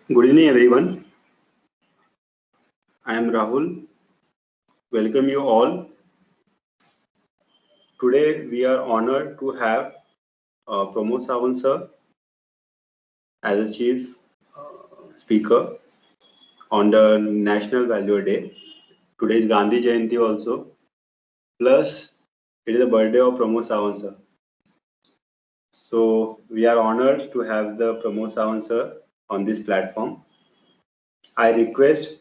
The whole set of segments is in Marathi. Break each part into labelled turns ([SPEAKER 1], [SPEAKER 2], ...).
[SPEAKER 1] Good evening, everyone. I am Rahul. Welcome you all. Today, we are honored to have Pramod Sawant sir as a chief speaker on the National Value Day. Today is Gandhi Jayanti also. Plus, it is the birthday of Pramod Sawant sir. So, we are honored to have the Pramod Sawant sir on this platform. I request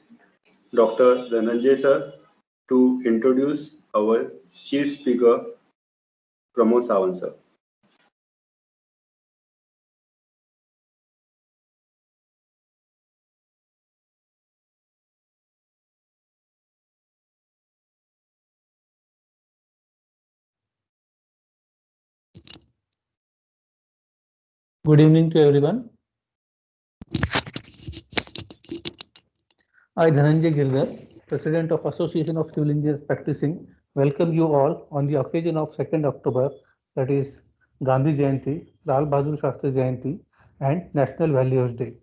[SPEAKER 1] Dr. Dhananjay sir to introduce our chief speaker, Pramod Sawant sir.
[SPEAKER 2] Good evening to everyone. I, Dhananjay Gilgar, President of Association of Civil Engineers Practicing, welcome you all on the occasion of 2nd October, that is Gandhi Jayanti, Lal Bahadur Shastri Jayanti, and National Values Day.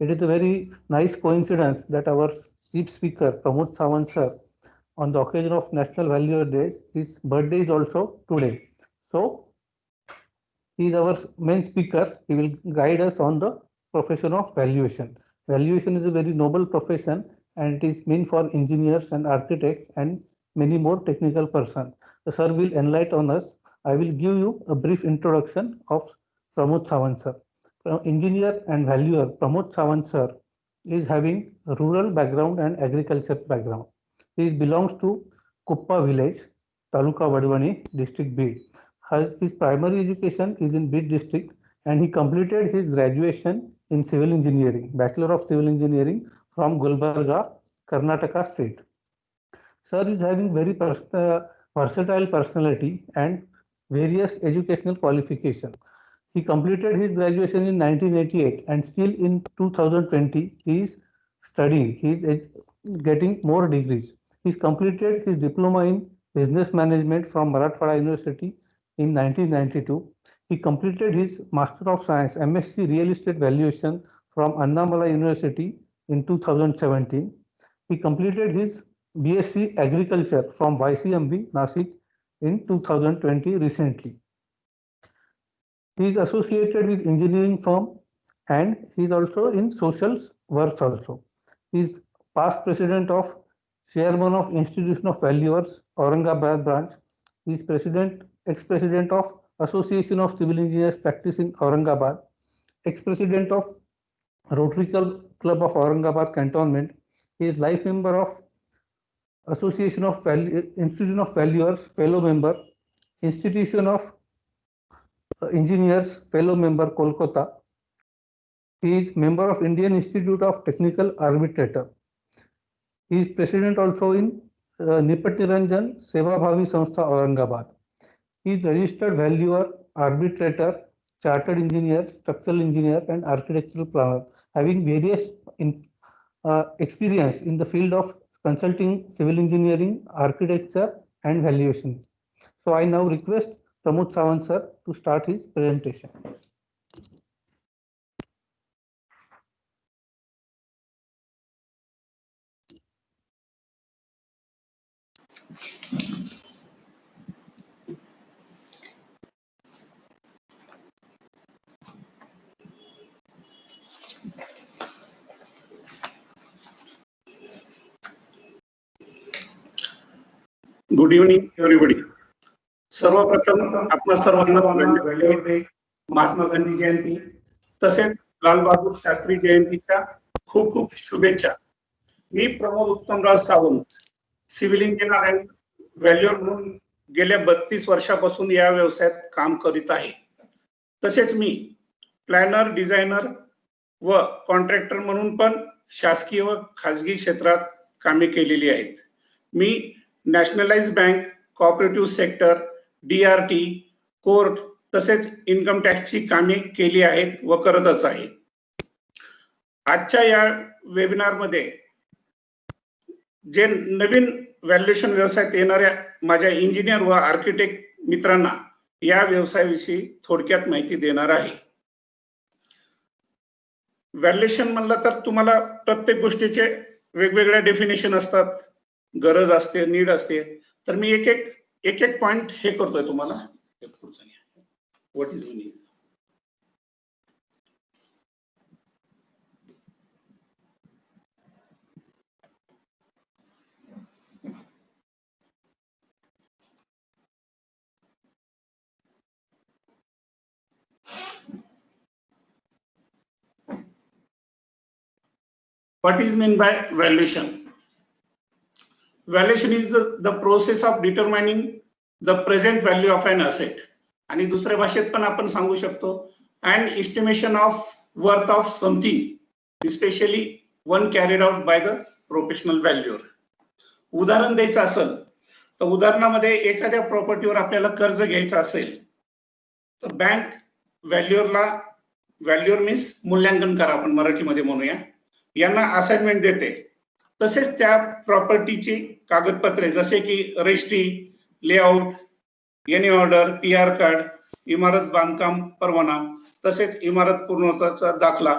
[SPEAKER 2] It is a very nice coincidence that our chief speaker, Pramod Sawant sir, on the occasion of National Values Day, his birthday is also today. So, he is our main speaker. He will guide us on the profession of valuation. Valuation is a very noble profession and it is meant for engineers and architects and many more technical persons. The sir will enlighten on us. I will give you a brief introduction of Pramod Sawant sir. Engineer and valuer Pramod Sawant sir is having a rural background and agriculture background. He belongs to Kuppa village, Taluka Vadwani, district Bid. His primary education is in Bid district and he completed his graduation in civil engineering, Bachelor of Civil Engineering from Gulbarga, Karnataka state. Sir is having very versatile personality and various educational qualifications. He completed his graduation in 1988 and still in 2020 he is studying. He is getting more degrees. He completed his diploma in business management from Marathwada University in 1992. He completed his Master of Science MSc Real Estate Valuation from Annamalai University in 2017. He completed his BSc Agriculture from YCMV Nasik in 2020 recently. He is associated with engineering firm and he is also in social works also. He is past president of chairman of Institution of Valuers Aurangabad branch. He is ex-president of Association of Civil Engineers Practicing Aurangabad, ex-president of Rotary Club of Aurangabad Cantonment. He is life member of Institution of Valuers fellow member, Institution of Engineers fellow member Kolkata. He is member of Indian Institute of Technical Arbitrator. He is president also in Nipat Niranjan Seva Bhavi Sanstha Aurangabad. He is registered valuer, arbitrator, chartered engineer, structural engineer, and architectural planner, having various experience in the field of consulting, civil engineering, architecture, and valuation. So I now request Pramod Sawant sir to start his presentation.
[SPEAKER 3] Good evening everybody. सर्वप्रथम आपणा सर्वांना व्हॅल्यू डे, महात्मा गांधी जयंती तसेच लाल बहादूर शास्त्री जयंतीच्या खूप खूप शुभेच्छा. मी Pramod Uttamrao Sawant, civil engineer and valuer म्हणून गेल्या 32 वर्षापासून या व्यवसायात काम करीत आहे. तसेच मी प्लॅनर, डिझायनर व कॉन्ट्रॅक्टर म्हणून पण शासकीय व खाजगी क्षेत्रात कामे केलेली आहेत. मी nationalise bank, cooperative sector, DRT, court तसेच इन्कम टॅक्सची कामे केली आहेत व करतच आहे. आजच्या या वेबिनार मध्ये जे नवीन व्हॅल्युएशन व्यवसायात येणाऱ्या माझ्या इंजिनियर व आर्किटेक्ट मित्रांना या व्यवसायाविषयी थोडक्यात माहिती देणार आहे. व्हॅल्युएशन म्हणलं तर तुम्हाला प्रत्येक गोष्टीचे वेगवेगळ्या डेफिनेशन असतात, गरज असते, नीड असते. तर मी एक एक पॉइंट हे करतोय तुम्हाला. What is need? What is meant by valuation? Valuation is the process of determining the present value of an asset. आणि दुसऱ्या भाषेत पण आपण सांगू शकतो an estimation of worth of something, especially one carried out by the professional valuer. उदाहरण द्यायचं असेल तर उदाहरणामध्ये एखाद्या प्रॉपर्टीवर आपल्याला कर्ज घ्यायचं असेल तर बँक व्हॅल्युअर मीन्स मूल्यांकन करा आपण मराठीमध्ये म्हणूया, यांना असाइनमेंट देते. तसेच त्या प्रॉपर्टीची कागदपत्रे जसे की registry, layout, any order, PR card, इमारत बांधकाम परवाना, तसेच इमारत पूर्णत्वाचा दाखला,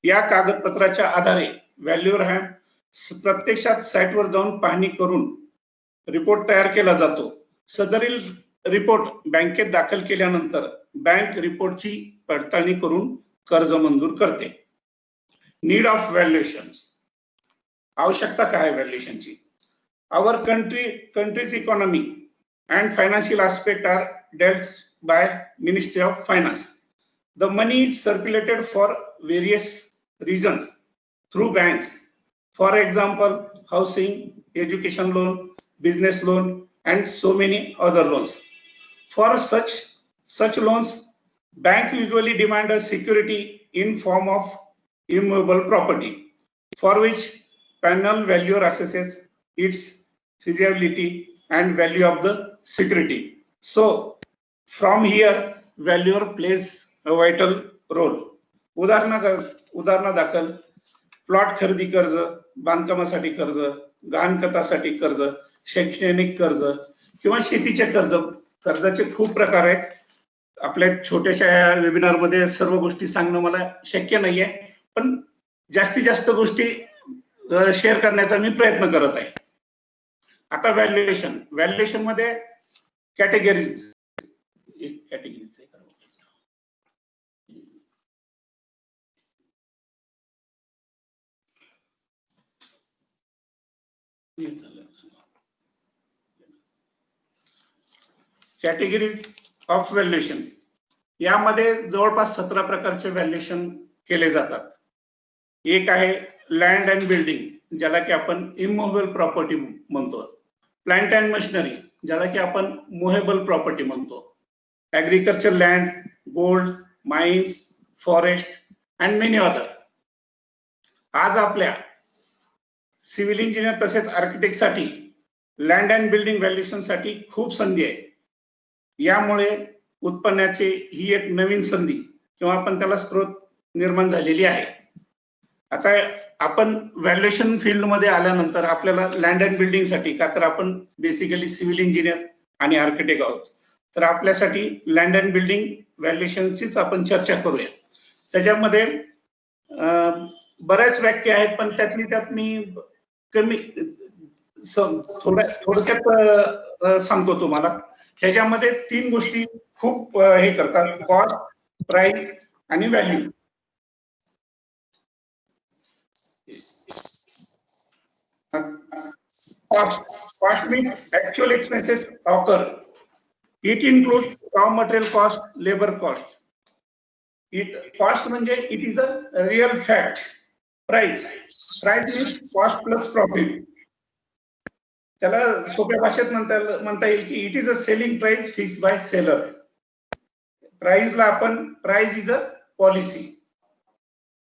[SPEAKER 3] या कागदपत्राच्या आधारे व्हॅल्युअर हा प्रत्यक्षात साइटवर जाऊन पाहणी करून रिपोर्ट तयार केला जातो. सदरील रिपोर्ट बँकेत दाखल केल्यानंतर बँक रिपोर्टची पडताळणी करून कर्ज मंजूर करते. Need of valuation. आवश्यकता काय व्हॅल्युएशनची? Our country's economy and financial aspect are dealt by ministry of finance. The money is circulated for various reasons through banks. For example housing, education loan, business loan, and so many other loans. For such loans, bank usually demand a security in form of immovable property, for which panel valuer assesses its feasibility and value of the security. So, from here, valuer plays a vital role. उदाहरणादाखल प्लॉट खरेदी कर्ज, बांधकामासाठी कर्ज, गहाणखतासाठी कर्ज, शैक्षणिक कर्ज किंवा शेतीचे कर्ज. कर्जाचे खूप प्रकार आहेत. आपल्या छोट्याशा वेबिनार मध्ये सर्व गोष्टी सांगणं मला शक्य नाहीये, पण जास्तीत जास्त गोष्टी शेअर करण्याचा मी प्रयत्न करत आहे. आता व्हॅल्युएशन मध्ये कॅटेगरीज कॅटेगरीज ऑफ व्हॅल्युएशन. यामध्ये जवळपास 17 प्रकारचे व्हॅल्युएशन केले जातात. एक आहे लँड अँड बिल्डिंग, ज्याला की आपण इमूव्हेबल प्रॉपर्टी म्हणतो. प्लांट अँड मशिनरी, ज्याला की आपण मुव्हेबल प्रॉपर्टी म्हणतो. Agriculture land, gold, mines, forest and many other. आज आपल्या सिव्हिल इंजिनियर तसेच आर्किटेक्ट साठी लँड अँड बिल्डिंग व्हॅल्युएशन साठी खूप संधी आहे. यामुळे उत्पन्नाची ही एक नवीन संधी किंवा आपण त्याला स्रोत निर्माण झालेली आहे. आता आपण व्हॅल्युएशन फील्ड मध्ये आल्यानंतर आपल्याला लँड अँड बिल्डिंग साठी, का तर आपण बेसिकली सिव्हिल इंजिनियर आणि आर्किटेक्ट आहोत, तर आपल्यासाठी लँड अँड बिल्डिंग व्हॅल्युएशनचीच आपण चर्चा करूया. त्याच्यामध्ये बऱ्याच व्याख्या आहेत, पण त्यातली त्यात मी कमी थोडक्यात सांगतो तुम्हाला. ह्याच्यामध्ये 3 गोष्टी खूप हे करतात: कॉस्ट, प्राइस आणि value. Cost means actual expenses occur. It includes raw material cost, labor cost. Cost म्हणजे it is a real fact. Price means cost plus profit. त्याला सोप्या भाषेत म्हणता येईल की it is a selling price fix by seller. प्राइसला आपण price is a policy.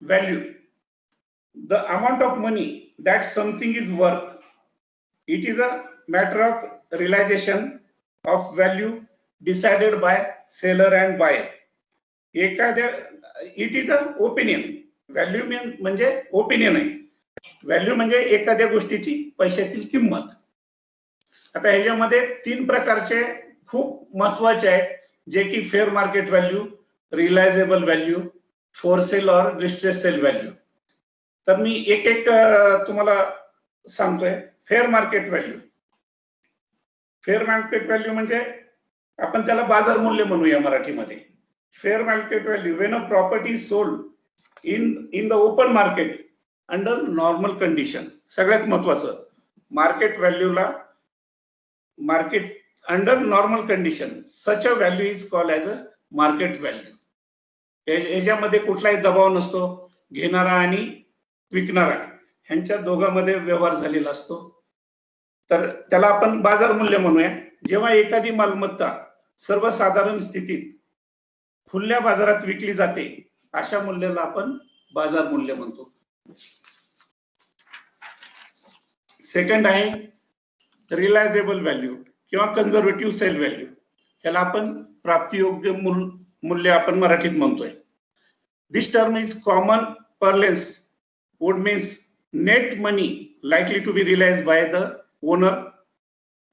[SPEAKER 3] Value, the amount of money that something is worth. It is a matter of realization of value decided by seller and buyer. एखाद्या it is a opinion. Value म्हणजे ओपिनियन आहे. व्हॅल्यू म्हणजे एखाद्या गोष्टीची पैशातील किंमत. आता ह्याच्यामध्ये 3 प्रकारचे खूप महत्वाचे आहेत, जे की fair market value, realizable value, for sale और डिस्ट्रेस सेल व्हॅल्यू. तर मी एक एक तुम्हाला सांगतोय. Fair market value. Fair market value म्हणजे आपण त्याला बाजार मूल्य म्हणूया मराठीमध्ये. Fair market value when a property sold in the open market under normal condition. सगळ्यात महत्वाचं मार्केट व्हॅल्यूला market under normal condition such a value is called as a market value. याच्यामध्ये कुठलाही दबाव नसतो. घेणारा आणि विकणारा ह्यांच्या दोघांमध्ये व्यवहार झालेला असतो. तर त्याला आपण बाजार मूल्य म्हणूया. जेव्हा एखादी मालमत्ता सर्वसाधारण स्थितीत खुल्या बाजारात विकली जाते अशा मूल्याला आपण बाजार मूल्य म्हणतो. सेकंड आहे रिलायझेबल व्हॅल्यू किंवा कन्झर्वेटिव्ह सेल व्हॅल्यू. त्याला आपण प्राप्तियोग्य मूल्य आपण मराठीत म्हणतोय. This term is common parlance would means net money likely to be realized by the owner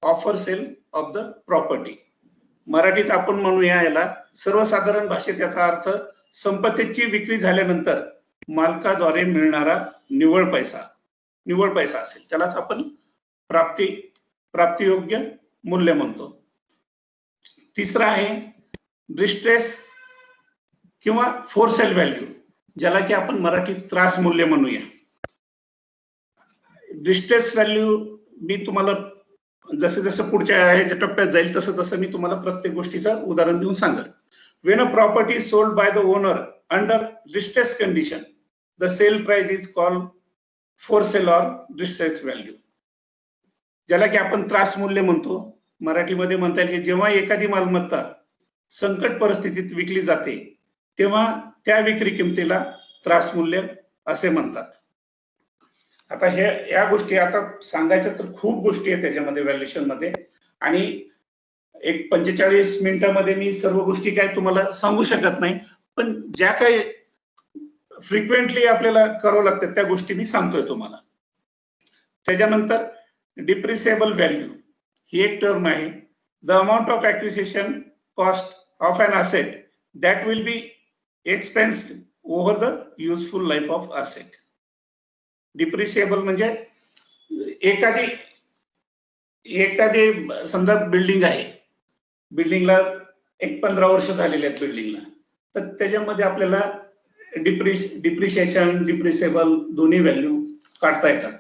[SPEAKER 3] of or sale of the property. मराठीत आपण म्हणूया याला सर्वसाधारण भाषेत याचा अर्थ संपत्तीची विक्री झाल्यानंतर मालकाद्वारे मिळणारा निव्वळ पैसा असेल त्यालाच आपण प्राप्तियोग्य मूल्य म्हणतो. तिसरा आहे डिस्ट्रेस किंवा फोर सेल व्हॅल्यू ज्याला की आपण मराठीत त्रास मूल्य म्हणूया. डिस्ट्रेस व्हॅल्यू मी तुम्हाला जसे जसं पुढच्या ह्याच्या टप्प्यात जाईल तसं तसं मी तुम्हाला प्रत्येक गोष्टीचं उदाहरण देऊन सांगेल. When a property sold by the owner under distress condition the sale price is called forced sale or distress value. ज्याला की आपण त्रास मूल्य म्हणतो. मराठीमध्ये म्हणता येईल की जेव्हा एखादी मालमत्ता संकट परिस्थितीत विकली जाते तेव्हा त्या विक्री किमतीला त्रास मूल्य असे म्हणतात. आता या गोष्टी आता सांगायच्या तर खूप गोष्टी आहेत त्याच्यामध्ये व्हॅल्युएशन मध्ये आणि एक 45 मिनिटांमध्ये मी सर्व गोष्टी काय तुम्हाला सांगू शकत नाही. पण ज्या काही फ्रिक्वेंटली आपल्याला करावं लागतात त्या गोष्टी मी सांगतोय तुम्हाला. त्याच्यानंतर डिप्रिसिएबल व्हॅल्यू ही एक टर्म आहे. The amount of acquisition cost of an asset that will be expensed over the useful life of asset. Depreciable म्हणजे एखादी समजा बिल्डिंग आहे. बिल्डिंगला 15 वर्ष झालेले आहेत बिल्डिंगला. तर त्याच्यामध्ये आपल्याला डिप्रिशिएशन डिप्रिसिएबल दोन्ही व्हॅल्यू काढता येतात.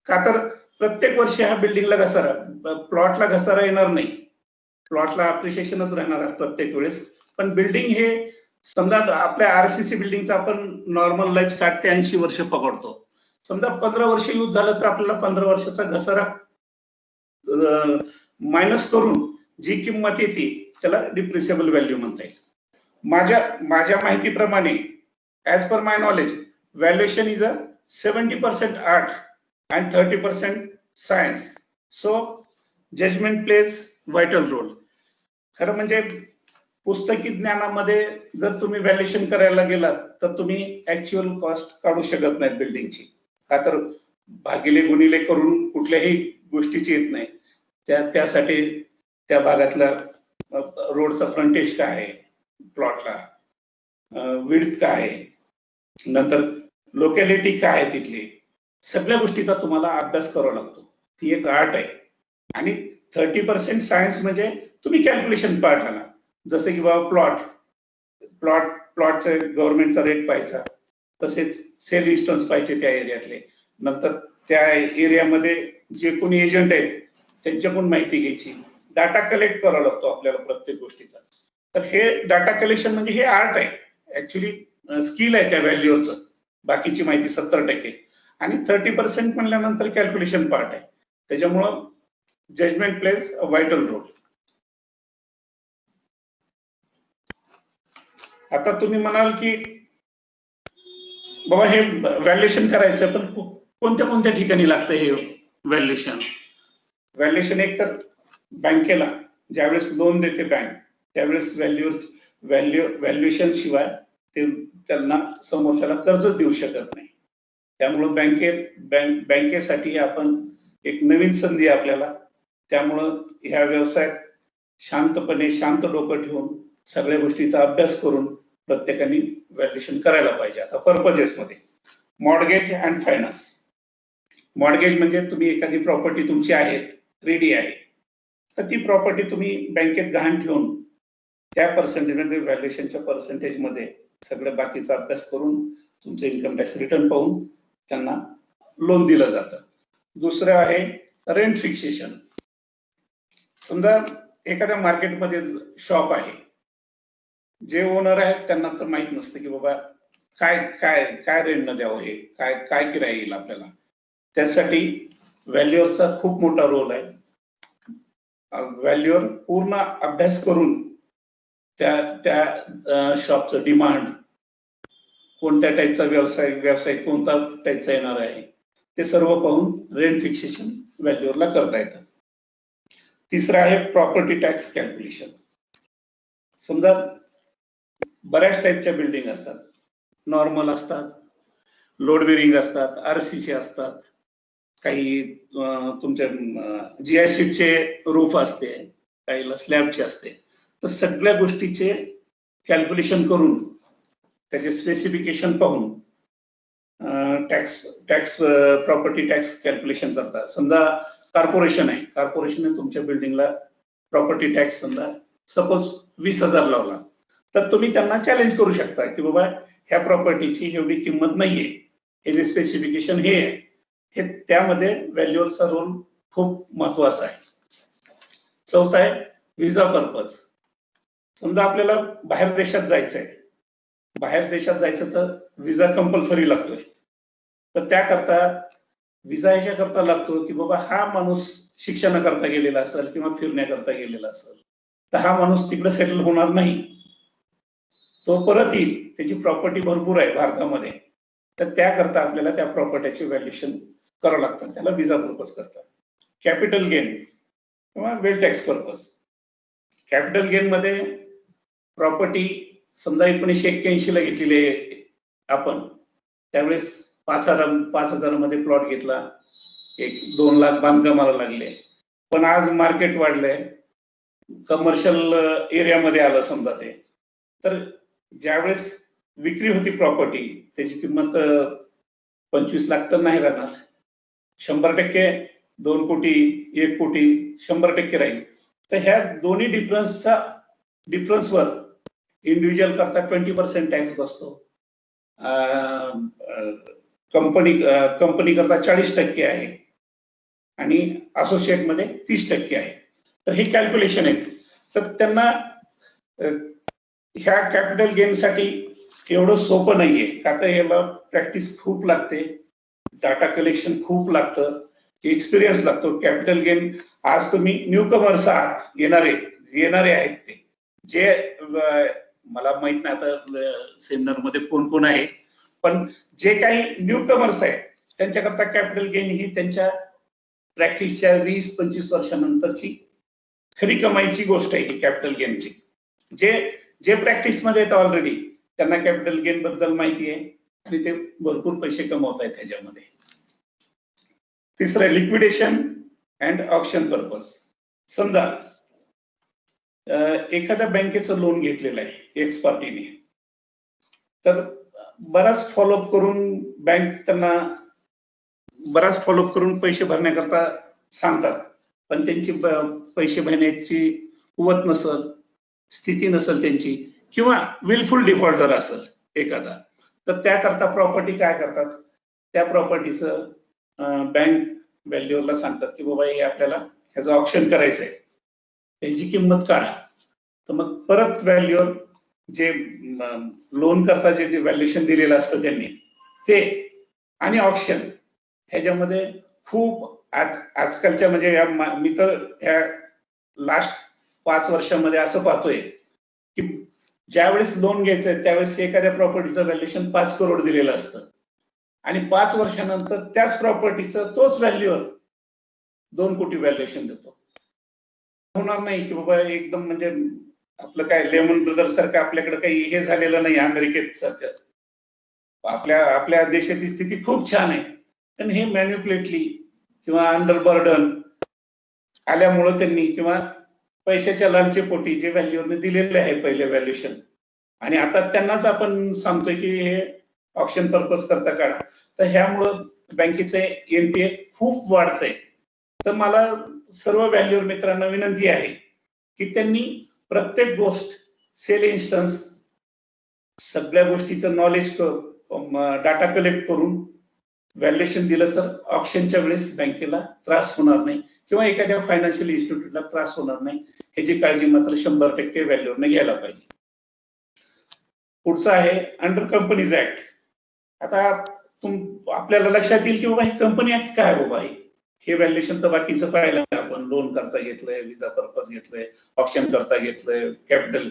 [SPEAKER 3] का तर प्रत्येक वर्षी ह्या बिल्डिंगला घसारा प्लॉटला घसारा येणार नाही. प्लॉटला अप्रिशिएशनच राहणार प्रत्येक वेळेस. पण बिल्डिंग हे समजा आपल्या आरसीसी बिल्डिंगचा आपण नॉर्मल लाईफ 60 ते 80 वर्ष पकडतो. समजा 15 वर्ष यूज झालं तर आपल्याला 15 वर्षाचा घसारा मायनस करून जी किंमत येते त्याला डिप्रिसिएबल व्हॅल्यू म्हणता येईल. माझ्या माहितीप्रमाणे as per my knowledge valuation is a 70% art and 30% science. So judgement plays vital role. खरं म्हणजे पुस्तकी ज्ञानामध्ये जर तुम्ही व्हॅल्युएशन करायला गेलात तर तुम्ही ऍक्च्युअल कॉस्ट काढू शकत नाही बिल्डिंगची. का तर भागिले गुणिले करून कुठल्याही गोष्टीची येत नाही. त्यासाठी त्या भागातला रोडचा फ्रंटेज काय आहे, प्लॉटला विड्थ काय आहे, नंतर लोकॅलिटी काय आहे तिथली, सगळ्या गोष्टीचा तुम्हाला अभ्यास करावा लागतो. ती एक आर्ट आहे. आणि 30% सायन्स म्हणजे तुम्ही कॅल्क्युलेशन पार्ट आला. जसं की बाबा प्लॉटचा गव्हर्नमेंटचा रेट पाहायचा, तसेच सेल इन्स्टन्स पाहिजे त्या एरियातले, नंतर त्या एरियामध्ये जे कोणी एजंट आहेत त्यांच्याकडून माहिती घ्यायची, डाटा कलेक्ट करावा लागतो आपल्याला प्रत्येक गोष्टीचा. तर हे डाटा कलेक्शन म्हणजे हे आर्ट आहे, ऍक्च्युली स्किल आहे त्या व्हॅल्यूवरचं. बाकीची माहिती 70% आणि 30% म्हणल्यानंतर कॅल्क्युलेशन पार्ट आहे. त्याच्यामुळं judgement plays a vital role. आता तुम्ही म्हणाल की बाबा हे व्हॅल्युएशन करायचं पण कोणत्या कोणत्या ठिकाणी लागतं हे व्हॅल्युएशन. व्हॅल्युएशन एक तर बँकेला ज्यावेळेस लोन देते बँक त्यावेळेस व्हॅल्युएशन शिवाय ते त्यांना समोरच्याला कर्ज देऊ शकत नाही. त्यामुळं बँकेसाठी आपण एक नवीन संधी आपल्याला. त्यामुळं ह्या व्यवसायात शांतपणे शांत डोकं ठेवून सगळ्या गोष्टीचा अभ्यास करून प्रत्येकाने व्हॅल्युएशन करायला पाहिजे. आता पर्पजेस मध्ये मॉर्गेज अँड फायनान्स. मॉर्गेज म्हणजे तुम्ही एखादी प्रॉपर्टी तुमची आहे, रेडी आहे, तर ती प्रॉपर्टी तुम्ही बँकेत गहाण ठेवून त्या पर्सेंटेजमध्ये व्हॅल्युएशनच्या पर्सेंटेजमध्ये सगळं बाकीचा अभ्यास करून तुमचं इन्कम टॅक्स रिटर्न पाहून त्यांना लोन दिलं जातं. दुसरं आहे रेंट फिक्सेशन. समजा एखाद्या मार्केटमध्ये शॉप आहे, जे ओनर आहेत त्यांना तर माहित नसतं की बाबा काय काय काय रेंटनं द्यावं, हे काय काय किराया येईल आपल्याला. त्यासाठी व्हॅल्युअरचा खूप मोठा रोल आहे. व्हॅल्युअर पूर्ण अभ्यास करून त्या शॉपचं डिमांड, कोणत्या टाईपचा व्यवसाय कोणता टाईपचा येणार आहे, ते सर्व पाहून रेंट फिक्सेशन व्हॅल्युअरला करता येतं. तिसरं आहे प्रॉपर्टी टॅक्स कॅल्क्युलेशन. समजा बऱ्याच टाईपच्या बिल्डिंग असतात, नॉर्मल असतात, लोड बेरिंग असतात, आरसीसी असतात, काही तुमच्या GI शीटचे रूफ असते, काहीला स्लॅबचे असते. तर सगळ्या गोष्टीचे कॅल्क्युलेशन करून त्याचे स्पेसिफिकेशन पाहून टॅक्स प्रॉपर्टी टॅक्स कॅल्क्युलेशन करतात. समजा कॉर्पोरेशन आहे, कॉर्पोरेशनने तुमच्या बिल्डिंगला प्रॉपर्टी टॅक्स समजा सपोज 20,000 लावला, तर तुम्ही त्यांना चॅलेंज करू शकता की बाबा ह्या प्रॉपर्टीची एवढी किंमत नाहीये, हे जे स्पेसिफिकेशन हे आहे, हे त्यामध्ये व्हॅल्युअरचा रोल खूप महत्वाचा आहे. चौथा आहे व्हिसा पर्पज. समजा आपल्याला बाहेर देशात जायचंय, बाहेर देशात जायचं तर व्हिसा कंपल्सरी लागतोय. तर त्याकरता व्हिसा ह्याच्याकरता लागतो की बाबा हा माणूस शिक्षणाकरता गेलेला असेल किंवा फिरण्याकरता गेलेला असेल, तर हा माणूस तिकडे सेटल होणार नाही, तो परत येईल, त्याची प्रॉपर्टी भरपूर आहे भारतामध्ये, तर त्याकरता आपल्याला त्या प्रॉपर्टीचे व्हॅल्युएशन करावं लागतं, त्याला व्हिसा पर्पज करतात. कॅपिटल गेन किंवा wealth tax purpose. Capital gain मध्ये प्रॉपर्टी समजा 1981 ला घेतलेली आहे आपण, त्यावेळेस 5,000 मध्ये प्लॉट घेतला, 1-2 लाख बांधकामाला लागले. पण आज मार्केट वाढलंय, कमर्शियल एरियामध्ये आलं समजा ते, तर ज्यावेळेस विक्री होती प्रॉपर्टी, त्याची किंमत 25 लाख तर नाही राहणार, 100%, 2 कोटी, 1 कोटी, 100% राहील. तर ह्या दोन्ही डिफरन्सवर इंडिव्हिज्युअल करता 20% टॅक्स बसतो, कंपनी करता 40% आहे आणि असोसिएट मध्ये 30% आहे. तर हे कॅल्क्युलेशन आहे. तर त्यांना ह्या कॅपिटल गेन साठी एवढं सोपं नाहीये, का तर याला प्रॅक्टिस खूप लागते, डाटा कलेक्शन खूप लागतं, एक्सपिरियन्स लागतो. कॅपिटल गेन आज तुम्ही न्यू कमर्स आहात, येणारे आहेत, ते जे मला माहित नाही आता सेमिनार मध्ये कोण कोण आहे, पण जे काही न्यू कमर्स आहेत त्यांच्याकरता कॅपिटल गेन ही त्यांच्या प्रॅक्टिसच्या 20-25 वर्षानंतरची खरी कमाईची गोष्ट आहे ही कॅपिटल गेनची. जे प्रॅक्टिस मध्ये आहेत ऑलरेडी त्यांना कॅपिटल गेन बद्दल माहिती आहे आणि ते भरपूर पैसे कमवत आहेत त्याच्यामध्ये. तिसरं लिक्विडेशन अँड ऑक्शन पर्पज. समजा एखाद्या बँकेचं लोन घेतलेलं आहे एक्स पार्टीने, तर बराच फॉलोअप करून बँक त्यांना बराच फॉलोअप करून पैसे भरण्याकरता सांगतात, पण त्यांची पैसे भरण्याची कुवत नसल, स्थिती नसल त्यांची, किंवा विलफुल डिफॉल्टर असेल एखादा, तर त्याकरता प्रॉपर्टी काय करतात, त्या प्रॉपर्टीचं बँक व्हॅल्युअरला सांगतात की बाबा हे आपल्याला ह्याचं ऑप्शन करायचंय, त्याची किंमत काढा. तर मग परत व्हॅल्युअर जे लोन करता जे व्हॅल्युएशन दिलेलं असतं त्यांनी ते आणि ऑप्शन ह्याच्यामध्ये खूप आजकालच्या म्हणजे मी तर ह्या लास्ट 5 वर्षामध्ये असं पाहतोय की ज्यावेळेस लोन घ्यायचंय त्यावेळेस एखाद्या प्रॉपर्टीचं व्हॅल्युएशन 5 करोड दिलेलं असतं आणि 5 वर्षानंतर त्याच प्रॉपर्टीचं तोच व्हॅल्युअर 2 कोटी व्हॅल्युएशन देतो. होणार नाही की बाबा एकदम म्हणजे आपलं काय लेमन ब्रदर्स सारखं आपल्याकडे काही हे झालेलं नाही अमेरिकेत सारखं. आपल्या देशाची स्थिती खूप छान आहे, पण हे मॅन्युप्युलेटली किंवा अंडर बर्डन आल्यामुळं त्यांनी किंवा पैशाच्या लालचे पोटी जे व्हॅल्यूने दिलेले आहे पहिले व्हॅल्युएशन आणि आता त्यांनाच आपण सांगतोय की हे ऑप्शन पर्पज करता काढा. तर ह्यामुळं बँकेचे एनपीए खूप वाढतंय. तर मला सर्व व्हॅल्युअर मित्रांना विनंती आहे की त्यांनी प्रत्येक गोष्ट सेल इन्स्टन्स सगळ्या गोष्टीचं नॉलेज डाटा कलेक्ट करून व्हॅल्युएशन दिलं तर ऑप्शनच्या वेळेस बँकेला त्रास होणार नाही किंवा एखाद्या फायनान्शियल इन्स्टिट्यूटला त्रास होणार नाही, ह्याची काळजी मात्र 100% व्हॅल्युअरने घ्यायला पाहिजे. पुढचं आहे अंडर कंपनीज ऍक्ट. आता आपल्याला लक्षात येईल की बाबा हे कंपनी ऍक्ट काय बाबा आहे. हे व्हॅल्युएशन तर बाकीचं पाहिलं आपण, लोन करता घेतलंय, विजा पर्पज घेतलंय, ऑप्शन करता घेतलंय, capital.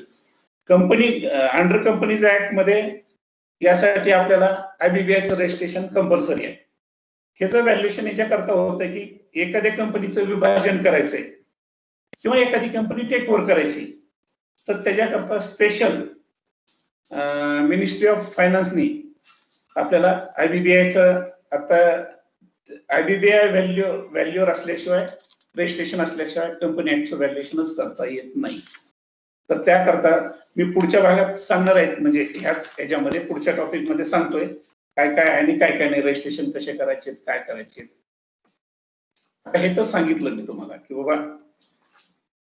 [SPEAKER 3] Company under companies act मध्ये यासाठी आपल्याला आयबीबीआयचं रजिस्ट्रेशन कंपल्सरी आहे. ह्याचं व्हॅल्युएशन याच्याकरता होतं की एखाद्या कंपनीचं विभाजन करायचंय किंवा एखादी कंपनी टेक ओव्हर करायची, तर त्याच्याकरता स्पेशल मिनिस्ट्री ऑफ फायनान्सनी आपल्याला आयबीबीआयचं आता आयबीबीआय व्हॅल्युअर असल्याशिवाय, रजिस्ट्रेशन असल्याशिवाय कंपनी ऍक्टचं व्हॅल्युएशनच करता येत नाही. तर त्याकरता मी पुढच्या भागात सांगणार आहेत, म्हणजे ह्याच्यामध्ये पुढच्या टॉपिक मध्ये सांगतोय काय काय आणि काय काय नाही, रजिस्ट्रेशन कसे करायचे, काय करायचे. हे तर सांगितलं मी तुम्हाला की बाबा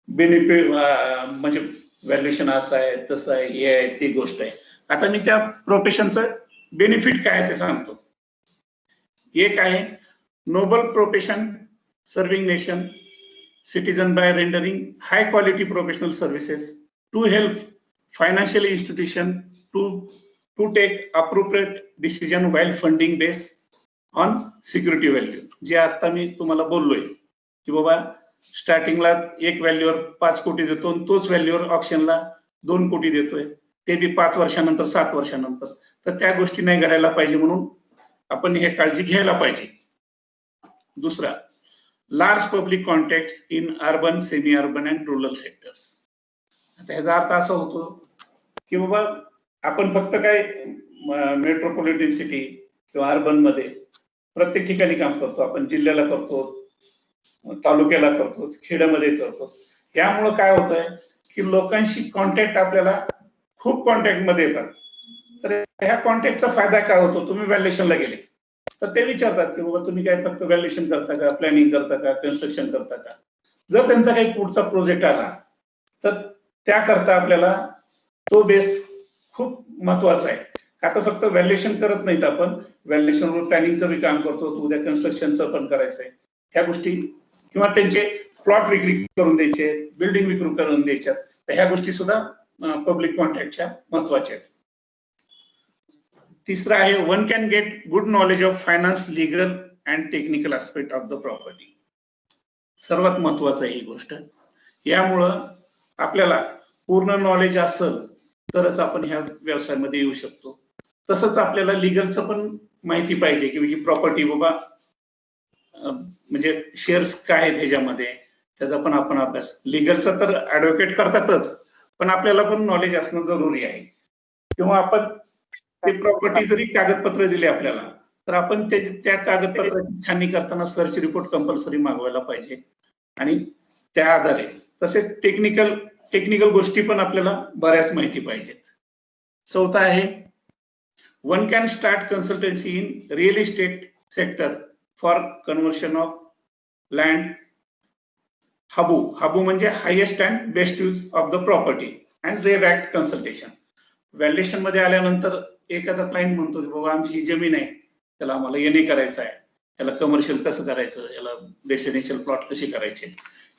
[SPEAKER 3] बेनिफिट म्हणजे व्हॅल्युएशन असं आहे, तसं आहे, हे आहे, ती गोष्ट आहे. आता मी त्या प्रोफेशनचं बेनिफिट काय आहे ते सांगतो. एक आहे noble profession serving nation citizen by rendering high quality professional services to help financial institution to take appropriate decision while funding based on security value. जे आता मी तुम्हाला बोललोय की बाबा स्टार्टिंगला एक व्हॅल्यूवर 5 कोटी देतो आणि तोच व्हॅल्यूवर ऑप्शनला 2 कोटी देतोय, ते बी 5 वर्षानंतर 7 वर्षानंतर. तर त्या गोष्टी नाही घडायला पाहिजे, म्हणून आपण हे काळजी घ्यायला पाहिजे. दुसरा, large public contacts in urban, semi urban and rural sectors. आता ह्याचा अर्थ असा होतो की बाबा आपण फक्त काय मेट्रोपॉलिटन सिटी किंवा अर्बन मध्ये प्रत्येक ठिकाणी काम करतो, आपण जिल्ह्याला करतो, तालुक्याला करतो, खेड्यामध्ये करतो. यामुळं काय होत आहे की लोकांशी कॉन्टॅक्ट आपल्याला खूप कॉन्टॅक्ट मध्ये येतात. तर ह्या कॉन्टॅक्टचा फायदा काय होतो, तुम्ही व्हॅल्युएशनला गेले तर ते विचारतात की बाबा तुम्ही काय फक्त व्हॅल्युएशन करता का, प्लॅनिंग करता का, कन्स्ट्रक्शन करता का. जर त्यांचा काही पुढचा प्रोजेक्ट आला तर त्याकरता आपल्याला तो बेस खूप महत्वाचा आहे. आता फक्त व्हॅल्युएशन करत नाहीत आपण, व्हॅल्युएशनवर प्लॅनिंगचं बी काम करतो, उद्या कन्स्ट्रक्शनचं पण करायचंय. ह्या गोष्टी किंवा त्यांचे प्लॉट विक्री करून द्यायचे, बिल्डिंग विक्री करून द्यायच्या, तर ह्या गोष्टी सुद्धा पब्लिक कॉन्टॅक्टच्या महत्वाच्या आहेत. तिसरा आहे one can get good knowledge of finance, legal and technical aspect of the property. सर्वात महत्वाचं आहे ही गोष्ट. यामुळं आपल्याला पूर्ण नॉलेज असेल तरच आपण ह्या व्यवसायामध्ये येऊ शकतो. तसंच आपल्याला लिगलचं पण माहिती पाहिजे की ही प्रॉपर्टी बाबा म्हणजे शेअर्स काय आहेत ह्याच्यामध्ये, त्याचा पण आपण अभ्यास. लिगलचा तर ऍडव्होकेट करतातच, पण आपल्याला पण नॉलेज असणं जरुरी आहे. किंवा आपण ते प्रॉपर्टी जरी कागदपत्र दिले आपल्याला तर आपण त्या कागदपत्राची छाननी करताना सर्च रिपोर्ट कंपल्सरी मागवायला पाहिजे आणि त्या आधारे तसेच टेक्निकल गोष्टी पण आपल्याला बऱ्याच माहिती पाहिजेत. चौथा आहे one can start consultancy in real estate sector for conversion of land. HABU म्हणजे highest and best use of the property and RERA act consultation. Valuation मध्ये आल्यानंतर एखादा क्लायंट म्हणतो की बाबा आमची ही जमीन आहे, त्याला आम्हाला एनए करायचं आहे, याला कमर्शियल कसं करायचं, याला रेसिडेन्शियल प्लॉट कसे करायचे,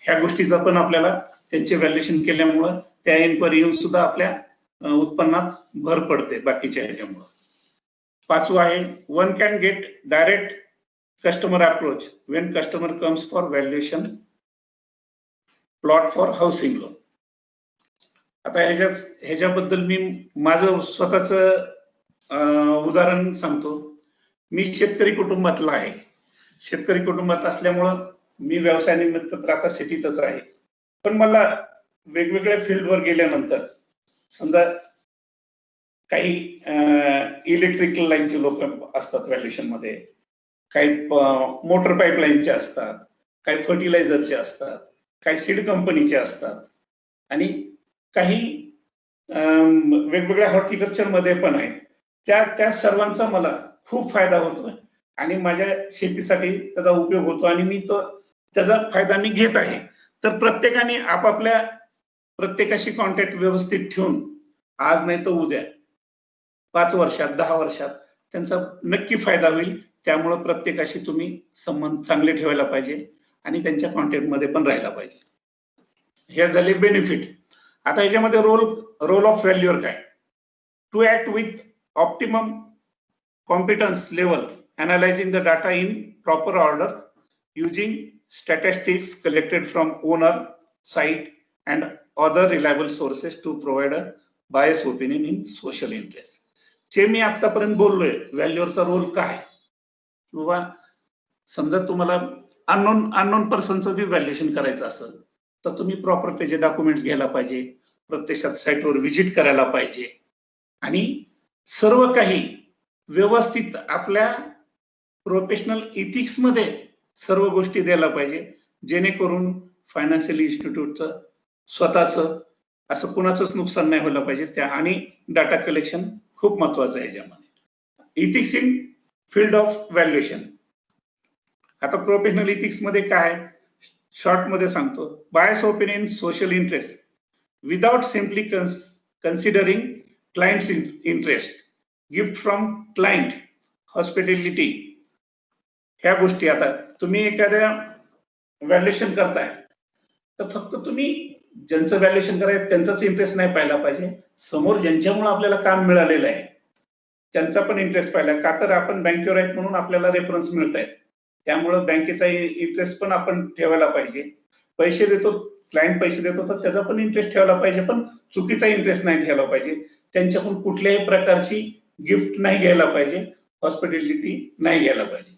[SPEAKER 3] ह्या गोष्टीचा पण आपल्याला त्यांचे व्हॅल्युएशन केल्यामुळं त्या एन्क्वायरी येऊन सुद्धा आपल्या उत्पन्नात भर पडते बाकीच्या ह्याच्यामुळं. पाचवं आहे one can get direct customer approach Wien customer comes for valuation plot for housing loan. आता ह्याच्याबद्दल मी माझं स्वतःच उदाहरण सांगतो. मी शेतकरी कुटुंबातला आहे. शेतकरी कुटुंबात असल्यामुळं मी व्यवसायानिमित्त तर आता सिटीतच आहे, पण मला वेगवेगळ्या फील्डवर गेल्यानंतर समजा काही इलेक्ट्रिकल लाईनचे लोक असतात व्हॅल्युएशन मध्ये, काही मोटर पाईपलाईनचे असतात, काही फर्टिलायझरचे असतात, काही सीड कंपनीचे असतात आणि काही वेगवेगळ्या हॉर्टिकल्चर मध्ये पण आहेत, त्या सर्वांचा मला खूप फायदा होतो आणि माझ्या शेतीसाठी त्याचा उपयोग होतो आणि मी तो त्याचा फायदा मी घेत आहे. तर प्रत्येकाने आपापल्या प्रत्येकाशी कॉन्टॅक्ट व्यवस्थित ठेवून आज नाही तर उद्या 5 वर्षात 10 वर्षात त्यांचा नक्की फायदा होईल. त्यामुळे प्रत्येकाशी तुम्ही संबंध चांगले ठेवायला पाहिजे आणि त्यांच्या कॉन्टॅक्ट मध्ये पण राहायला पाहिजे. हे झाले बेनिफिट. आता याच्यामध्ये रोल ऑफ व्हॅल्यूअर काय? To act with optimum competence level, analysing the data in proper order, using statistics collected from owner, site and other reliable sources to provide a biased opinion in social interest. जे मी आतापर्यंत बोललोय व्हॅल्यूअरचा रोल काय, किंवा समजा तुम्हाला अननोन पर्सनचं बी व्हॅल्युएशन करायचं असेल तर तुम्ही प्रॉपर त्याचे डॉक्युमेंट्स घ्यायला पाहिजे, प्रत्यक्षात साईटवर व्हिजिट करायला पाहिजे आणि सर्व काही व्यवस्थित आपल्या प्रोफेशनल इथिक्स मध्ये सर्व गोष्टी द्यायला पाहिजे, जेणेकरून फायनान्शियल इन्स्टिट्यूटचं स्वतःचं असं कुणाचंच नुकसान नाही व्हायला पाहिजे त्या. आणि डाटा कलेक्शन खूप महत्वाचं आहे याच्यामध्ये. Ethics in field of valuation. आता प्रोफेशनल इथिक्स मध्ये काय, शॉर्ट मध्ये सांगतो. Bias opinion, social interest without simply considering clients interest, gift from client, hospitality, ह्या गोष्टी. आता तुम्ही एखाद्या व्हॅल्युएशन करताय तर फक्त तुम्ही ज्यांचं व्हॅल्युएशन करायचं त्यांचाच इंटरेस्ट नाही पाहिला पाहिजे, समोर ज्यांच्यामुळे आपल्याला काम मिळालेलं आहे त्यांचा पण इंटरेस्ट पाहिला. का तर आपण बँकेवर आहेत म्हणून आपल्याला रेफरन्स मिळत आहेत, त्यामुळे बँकेचा इंटरेस्ट पण आपण ठेवायला पाहिजे. पैसे देतो, क्लायंट पैसे देतो तर त्याचा पण इंटरेस्ट ठेवायला पाहिजे, पण चुकीचा इंटरेस्ट नाही ठेवायला पाहिजे. त्यांच्याकडून कुठल्याही प्रकारची गिफ्ट नाही घ्यायला पाहिजे, हॉस्पिटॅलिटी नाही घ्यायला पाहिजे.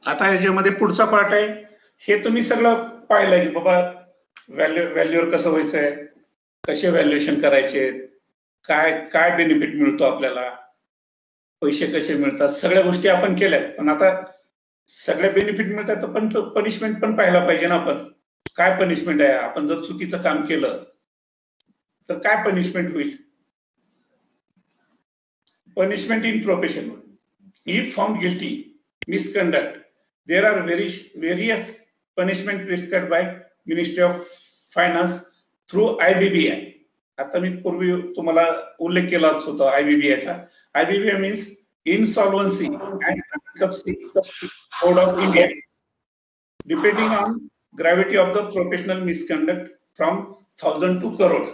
[SPEAKER 3] आता याच्यामध्ये पुढचा पार्ट आहे, हे तुम्ही सगळं पाहिलंय की बाबा व्हॅल्यूअर कसं व्हायचंय, कसे व्हॅल्युएशन करायचे, काय काय बेनिफिट मिळतो आपल्याला, पैसे कसे मिळतात, सगळ्या गोष्टी आपण केल्यात. पण आता सगळे बेनिफिट मिळतात पण पनिशमेंट पण पाहायला पाहिजे ना. आपण काय पनिशमेंट आहे, आपण जर चुकीचं काम केलं तर काय पनिशमेंट होईल. Punishment in profession. If found guilty misconduct, there are various punishment prescribed by Ministry of Finance through IBBI. आता मी पूर्वी तुम्हाला उल्लेख केलाच होता IBBI चा. IBBI means Insolvency and Bankruptcy Code of India, depending on gravity of the professional misconduct from 1,000 to crore.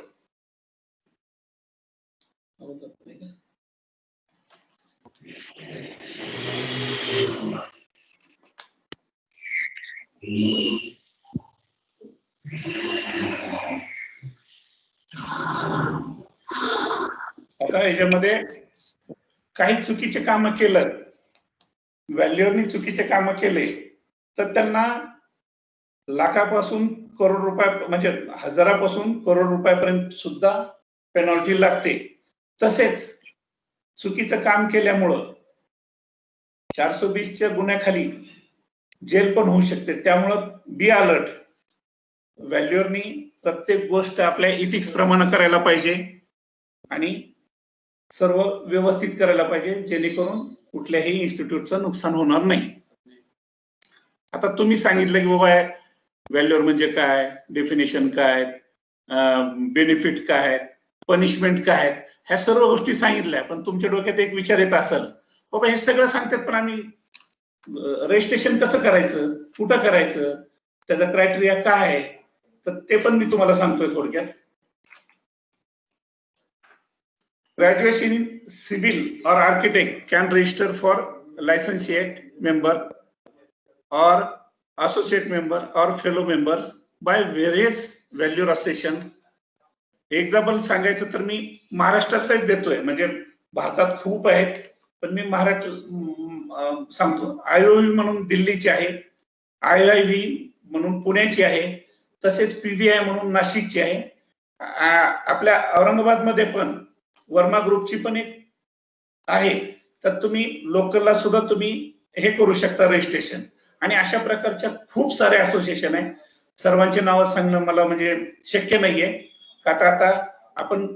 [SPEAKER 3] आता याच्यामध्ये काही चुकीचे काम केलं, व्हॅल्युअरनी चुकीचे काम केले तर त्यांना लाखापासून करोड रुपये म्हणजे हजारापासून करोड रुपयापर्यंत सुद्धा पेनॉल्टी लागते. तसेच चुकीचं काम केल्यामुळं 420च्या गुन्ह्याखाली जेल पण होऊ शकते. त्यामुळं बी अलर्ट. व्हॅल्युअरनी प्रत्येक गोष्ट आपल्या इथिक्स प्रमाणे करायला पाहिजे आणि सर्व व्यवस्थित करायला पाहिजे, जेणेकरून कुठल्याही इन्स्टिट्यूटचं नुकसान होणार नाही. आता तुम्ही सांगितलं की बाबा व्हॅल्युअर म्हणजे काय, डेफिनेशन काय, बेनिफिट काय, पनिशमेंट काय, ह्या सर्व गोष्टी सांगितल्या. पण तुमच्या डोक्यात एक विचार येत असेल, बाबा हे सगळं सांगतात पण आम्ही रजिस्ट्रेशन कसं करायचं, कुठं करायचं, त्याचा क्रायटेरिया काय आहे, तर ते पण मी तुम्हाला सांगतोय थोडक्यात. Graduation in civil or architect can register for licentiate member or associate member or fellow members by various value association. Example सांगायचं तर मी महाराष्ट्रातच देतोय, म्हणजे भारतात खूप आहेत पण मी महाराष्ट्र सांगतो. IOV म्हणून दिल्लीची आहे, IIV म्हणून पुण्याची आहे, तसेच PVI म्हणून नाशिकची आहे. आपल्या औरंगाबाद मध्ये पण वर्मा ग्रुपची पण एक आहे. तर तुम्ही लोकलला सुद्धा तुम्ही हे करू शकता रजिस्ट्रेशन. आणि अशा प्रकारच्या खूप सारे असोसिएशन आहे. सर्वांची नावं सांगणं मला म्हणजे शक्य नाहीये. आता आपण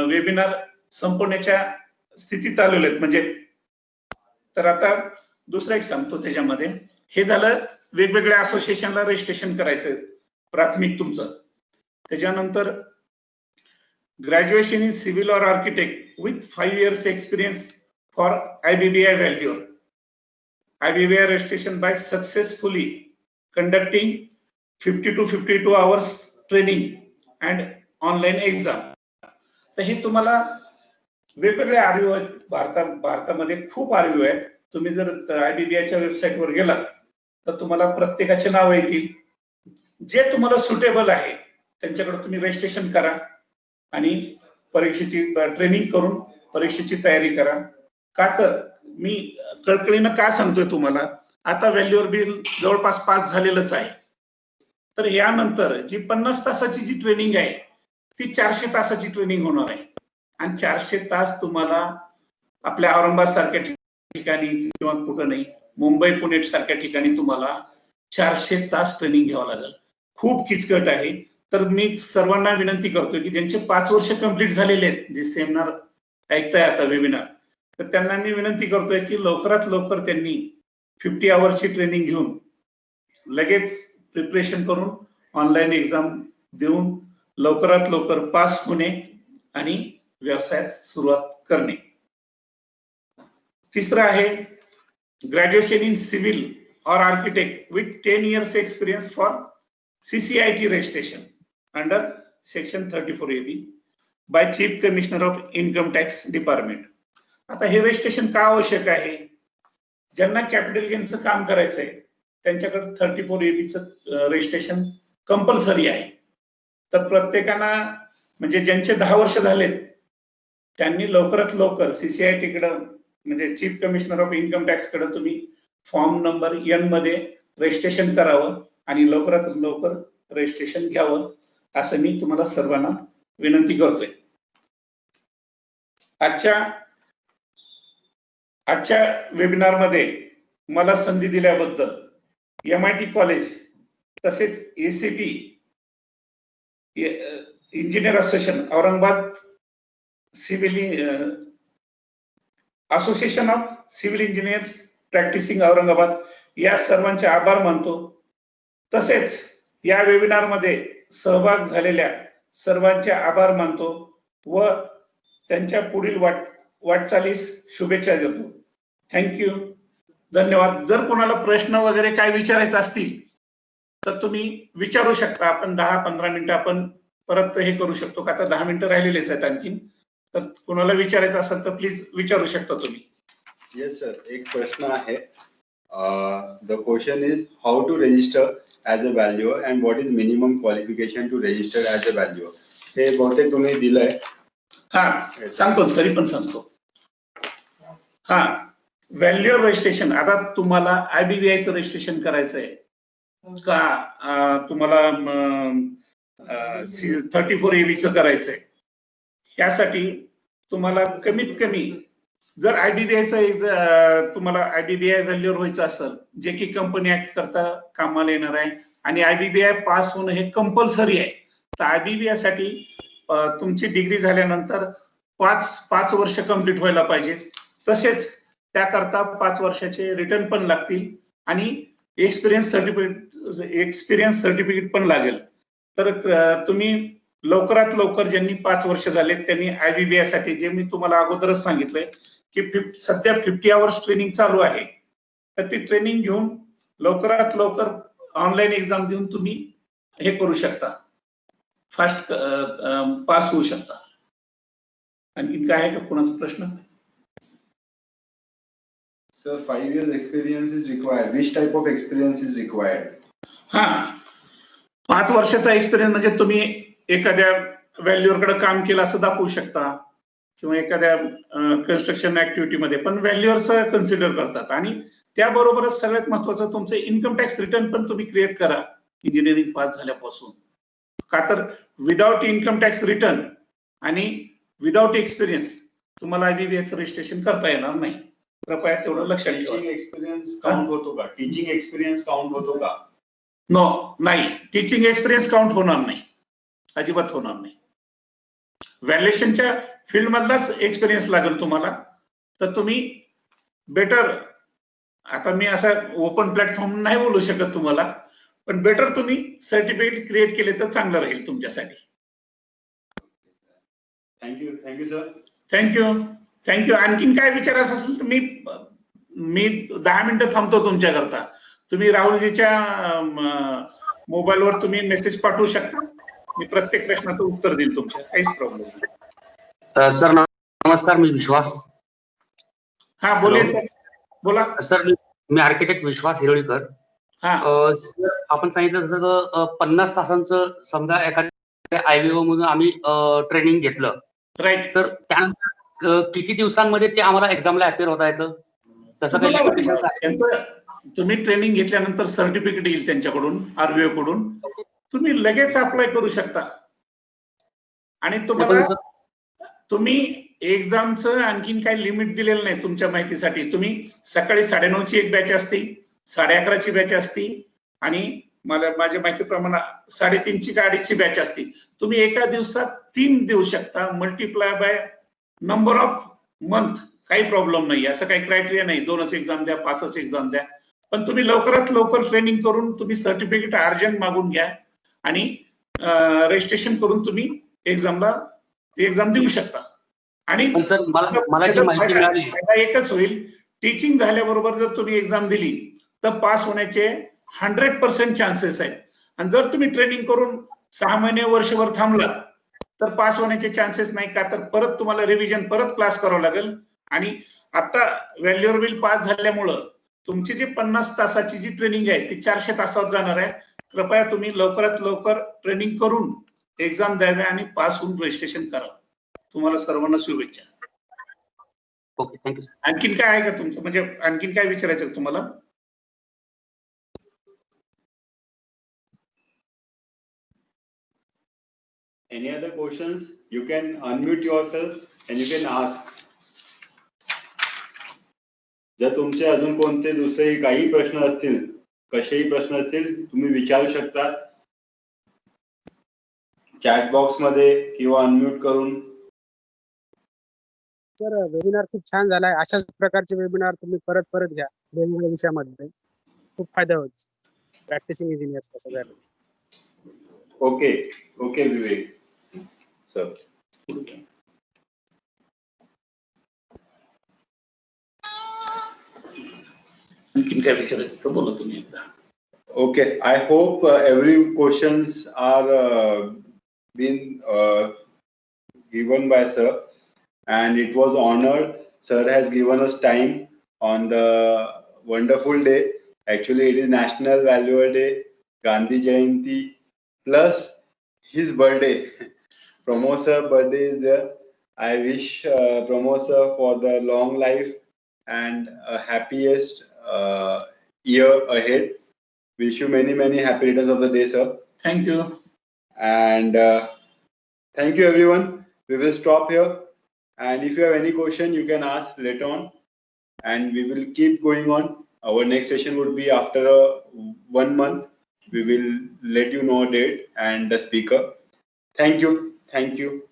[SPEAKER 3] वेबिनार संपवण्याच्या स्थितीत आलेलो आहेत म्हणजे. तर आता दुसरं एक सांगतो त्याच्यामध्ये. हे झालं वेगवेगळ्या असोसिएशनला रजिस्ट्रेशन करायचं प्राथमिक तुमचं. त्याच्यानंतर graduation in civil or architect with 5 years experience for IBBI व्हॅल्युअर. IBBI registration by successfully conducting 50 to 52 hours training and online exam. तर हे तुम्हाला वेगवेगळे आरयू आहेत. भारतामध्ये खूप आरयू आहेत. तुम्ही जर IBBIच्या वेबसाईटवर गेलात तर तुम्हाला प्रत्येकाचे नाव येतील. जे तुम्हाला सुटेबल आहे त्यांच्याकडे तुम्ही रजिस्ट्रेशन करा आणि परीक्षेची ट्रेनिंग करून परीक्षेची तयारी करा. का तर मी कळकळीनं का सांगतोय तुम्हाला, आता व्हॅल्युअर बिल जवळपास पास झालेलंच आहे. तर यानंतर जी 50 तासाची जी ट्रेनिंग आहे ती 400 तासाची ट्रेनिंग होणार आहे. आणि 400 तास तुम्हाला आपल्या औरंगाबाद सारख्या ठिकाणी किंवा कुठं नाही, मुंबई पुणे सारख्या ठिकाणी तुम्हाला 400 तास ट्रेनिंग घ्यावं लागेल. खूप किचकट आहे. तर मी सर्वांना विनंती करतोय की ज्यांचे 5 वर्ष कंप्लीट झालेले आहेत, जे सेमिनार ऐकताय आता वेबिनार, तर त्यांना मी विनंती करतोय की लवकरात लवकर त्यांनी 50 आवर्सची ट्रेनिंग घेऊन लगेच प्रिपरेशन करून ऑनलाईन एक्झाम देऊन लवकरात लवकर पास होणे आणि व्यवसायात सुरुवात करणे. तिसरं आहे graduation in civil or architect with 10 years experience for CCIT registration under section 34AB by Chief Commissioner of Income Tax Department. आता हे रजिस्ट्रेशन का आवश्यक आहे? ज्यांना कॅपिटल गेनचं काम करायचंय त्यांच्याकडे 34AB रजिस्ट्रेशन कंपल्सरी आहे. तर प्रत्येकाना म्हणजे ज्यांचे 10 वर्ष झालेत त्यांनी लवकरात लवकर CCIT कडे म्हणजे chief commissioner of income tax कडे तुम्ही फॉर्म नंबर N मध्ये रजिस्ट्रेशन करावं आणि लवकरात लवकर रजिस्ट्रेशन घ्यावं असं मी तुम्हाला सर्वांना विनंती करतोय. आजच्या वेबिनार मध्ये मला संधी दिल्याबद्दल MIT कॉलेज तसेच ACT engineer association, Aurangabad civil association of civil engineers practising Aurangabad या सर्वांचे आभार मानतो. तसेच या वेबिनार मध्ये सहभाग झालेल्या सर्वांचे आभार मानतो व त्यांच्या पुढील वाटचालीस शुभेच्छा देतो. थँक्यू, धन्यवाद. जर कोणाला प्रश्न वगैरे काय विचारायचे असतील तर तुम्ही विचारू शकता. आपण 10-15 मिनिटं आपण परत हे करू शकतो का, आता 10 मिनिटं राहिलेलेच आहेत आणखीन. तर कोणाला विचारायचं असेल तर प्लीज विचारू शकता तुम्ही.
[SPEAKER 1] येस सर, एक प्रश्न आहे. The question is how to register as a valuer and what is minimum qualification to register as a valuer. हे बहुतेक तुम्ही दिलंय.
[SPEAKER 3] हा सांगतो, तरी पण सांगतो. हा, व्हॅल्युअर रजिस्ट्रेशन. आता तुम्हाला IBBIचं रजिस्ट्रेशन करायचंय का तुम्हाला 34AB करायचंय, यासाठी तुम्हाला कमीत कमी जर IBBIचं तुम्हाला IBBI व्हॅल्युअर व्हायचं असेल, जे की कंपनी ऍक्ट करता कामाला येणार आहे आणि IBBI पास होणं हे कंपल्सरी आहे. तर IBBI साठी तुमची डिग्री झाल्यानंतर 5 वर्ष कंप्लीट व्हायला पाहिजे. तसेच त्याकरता 5 वर्षाचे रिटर्न पण लागतील आणि एक्सपिरियन्स सर्टिफिकेट पण लागेल. तर तुम्ही लवकरात लवकर ज्यांनी 5 वर्ष झालेत त्यांनी IBBI साठी, जे मी तुम्हाला अगोदरच सांगितलंय की सध्या 50 आवर्स ट्रेनिंग चालू आहे, तर ती ट्रेनिंग घेऊन लवकरात लवकर ऑनलाईन एक्झाम देऊन तुम्ही हे करू शकता, फास्ट पास होऊ शकता. आणखी काय आहे का कोणाचा प्रश्न?
[SPEAKER 1] Sir, 5 years experience is required. Which type of experience is required?
[SPEAKER 3] हा, 5 वर्षाचा एक्सपिरियन्स म्हणजे तुम्ही एखाद्या व्हॅल्युअर कडे काम केलं असं दाखवू शकता किंवा एखाद्या कन्स्ट्रक्शन ऍक्टिव्हिटी मध्ये पण व्हॅल्युअरचं कन्सिडर करतात. आणि त्याबरोबरच सगळ्यात महत्वाचं तुमचं इन्कम टॅक्स रिटर्न पण तुम्ही क्रिएट करा इंजिनिअरिंग पास झाल्यापासून. का तर विदाउट इन्कम टॅक्स रिटर्न आणि विदाउट एक्सपिरियन्स तुम्हाला IBBIचं रजिस्ट्रेशन करता येणार नाही. कृपया तेवढं लक्षात ठेवा.
[SPEAKER 1] टीचिंग एक्सपिरियन्स काउंट होतो का? टीचिंग एक्सपिरियन्स काउंट होतो का?
[SPEAKER 3] नो, नाही. टीचिंग एक्सपिरियन्स काउंट होणार नाही, अजिबात होणार नाही. व्हॅल्युएशनच्या फील्ड मधलाच एक्सपिरियन्स लागेल तुम्हाला. तर तुम्ही बेटर, आता मी असा ओपन प्लॅटफॉर्म नाही बोलू शकत तुम्हाला, पण बेटर तुम्ही सर्टिफिकेट क्रिएट केले तर चांगलं राहील तुमच्यासाठी.
[SPEAKER 1] Thank you sir.
[SPEAKER 3] थँक्यू. आणखीन काय विचारायचं असेल तर मी 10 मिनिटं थांबतो तुमच्याकरता. तुम्ही राहुलजीच्या मोबाईलवर तुम्ही मेसेज पाठवू शकता. मी प्रत्येक प्रश्नाचं उत्तर देईल तुमच्या, काहीच प्रॉब्लेम नाही.
[SPEAKER 4] सर नमस्कार, मी विश्वास.
[SPEAKER 3] हा बोलिये सर, बोला.
[SPEAKER 4] सर मी आर्किटेक्ट विश्वास हिरोळीकर. सर आपण सांगितलं तसं 50 तासांचं समजा एखाद्या IVO मधून आम्ही ट्रेनिंग घेतलं,
[SPEAKER 3] राईट.
[SPEAKER 4] तर त्यानंतर किती दिवसांमध्ये ते आम्हाला एक्झामला अपिअर होता येतं? तसं काही लिमिटेशन्स आहे?
[SPEAKER 3] तुम्ही ट्रेनिंग घेतल्यानंतर सर्टिफिकेट येईल त्यांच्याकडून, RVO कडून. तुम्ही लगेच अप्लाय करू शकता. आणि तुम्ही एक्झामचं आणखीन काही लिमिट दिलेलं नाही तुमच्या माहितीसाठी. तुम्ही सकाळी 9:30ची एक बॅच असते, 11:30ची बॅच असते, आणि माझ्या माहितीप्रमाणे 3:30ची का 2:30ची बॅच असते. तुम्ही एका दिवसात 3 देऊ शकता, multiply by number of month. काही प्रॉब्लेम नाही, असं काही क्रायटेरिया नाही 2च एक्झाम द्या, 5च एक्झाम द्या. पण तुम्ही लवकरात लवकर ट्रेनिंग करून तुम्ही सर्टिफिकेट अर्जंट मागून घ्या आणि रजिस्ट्रेशन करून तुम्ही एक्झाम देऊ शकता. आणि
[SPEAKER 4] सर मला जी माहिती मिळाली,
[SPEAKER 3] एकच होईल, टीचिंग झाल्याबरोबर जर तुम्ही एक्झाम दिली तर पास होण्याचे 100% चान्सेस आहेत. आणि जर तुम्ही ट्रेनिंग करून 6 महिने वर्षभर थांबलात तर पास होण्याचे चान्सेस नाही. का तर परत तुम्हाला रिव्हिजन, परत क्लास करावं लागेल. आणि आता व्हॅल्युअर बिल पास झाल्यामुळं तुमची जी 50 तासाची जी ट्रेनिंग आहे ती 400 तासावर जाणार आहे. कृपया तुम्ही लवकरात लवकर ट्रेनिंग करून एक्झाम द्यावे आणि पास होऊन रजिस्ट्रेशन करावं. तुम्हाला सर्वांना शुभेच्छा.
[SPEAKER 4] Okay, thank you.
[SPEAKER 3] आणखीन काय आहे का तुमचं, म्हणजे आणखीन काय विचारायचं तुम्हाला?
[SPEAKER 1] Any other questions? You can unmute yourself and you can ask. जर तुमचे अजून कोणते दुसरे काही प्रश्न असतील, कसेही प्रश्न असतील, तुम्ही विचारू शकता चॅट बॉक्स मध्ये किंवा अनम्यूट करून.
[SPEAKER 5] सर वेबिनार खूप छान झालाय. अशाच प्रकारचे वेबिनार तुम्ही परत परत घ्या वेगवेगळ्या विषयामध्ये. खूप फायदा होईल प्रॅक्टिसिंग इंजिनियर्सला सगळ्यांना.
[SPEAKER 1] ओके विवेक सर.
[SPEAKER 3] आणखीन काय विचारायचं तर बोला तुम्ही एकदा.
[SPEAKER 1] Okay, I hope every questions are been given by sir, and it was honored. Sir has given us time on the wonderful day. Actually, it is National Value Day, Gandhi Jayanti, plus his birthday. Pramod sir birthday is there. I wish Pramod sir for the long life and happiest year ahead. Wish you many happy returns of the day, sir.
[SPEAKER 3] Thank you.
[SPEAKER 1] And thank you, everyone. We will stop here. And if you have any question, you can ask later on. And we will keep going on. Our next session would be after 1 month. We will let you know a date and the speaker. Thank you.